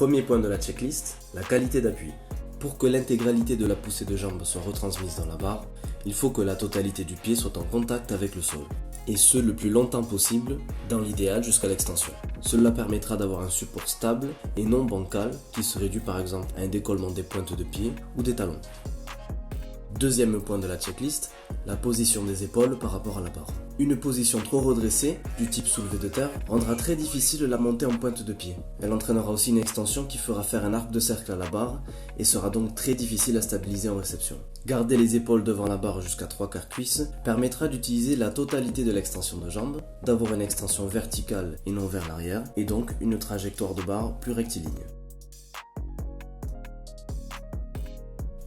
Premier point de la checklist, la qualité d'appui. Pour que l'intégralité de la poussée de jambe soit retransmise dans la barre, il faut que la totalité du pied soit en contact avec le sol, et ce le plus longtemps possible, dans l'idéal jusqu'à l'extension. Cela permettra d'avoir un support stable et non bancal qui serait dû par exemple à un décollement des pointes de pied ou des talons. Deuxième point de la checklist, la position des épaules par rapport à la barre. Une position trop redressée, du type soulevé de terre, rendra très difficile la montée en pointe de pied. Elle entraînera aussi une extension qui fera faire un arc de cercle à la barre et sera donc très difficile à stabiliser en réception. Garder les épaules devant la barre jusqu'à 3/4 cuisse permettra d'utiliser la totalité de l'extension de jambe, d'avoir une extension verticale et non vers l'arrière, et donc une trajectoire de barre plus rectiligne.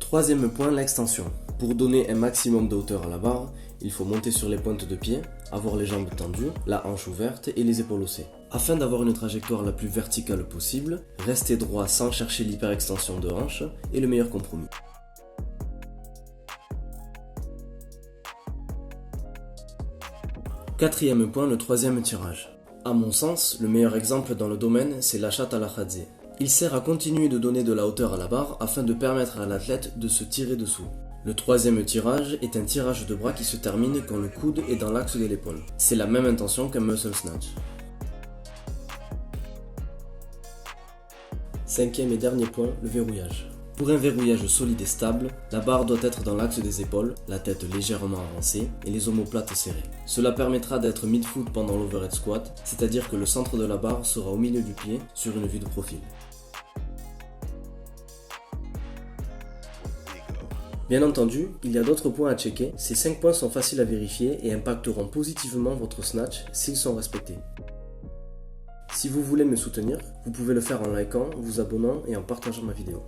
Troisième point, l'extension. Pour donner un maximum de hauteur à la barre, il faut monter sur les pointes de pied, avoir les jambes tendues, la hanche ouverte et les épaules haussées. Afin d'avoir une trajectoire la plus verticale possible, rester droit sans chercher l'hyperextension de hanche est le meilleur compromis. Quatrième point, le troisième tirage. À mon sens, le meilleur exemple dans le domaine, c'est l'achat à la khadze. Il sert à continuer de donner de la hauteur à la barre afin de permettre à l'athlète de se tirer dessous. Le troisième tirage est un tirage de bras qui se termine quand le coude est dans l'axe de l'épaule. C'est la même intention qu'un muscle snatch. Cinquième et dernier point, le verrouillage. Pour un verrouillage solide et stable, la barre doit être dans l'axe des épaules, la tête légèrement avancée et les omoplates serrées. Cela permettra d'être mid-foot pendant l'overhead squat, c'est-à-dire que le centre de la barre sera au milieu du pied sur une vue de profil. Bien entendu, il y a d'autres points à checker. Ces 5 points sont faciles à vérifier et impacteront positivement votre snatch s'ils sont respectés. Si vous voulez me soutenir, vous pouvez le faire en likant, vous abonnant et en partageant ma vidéo.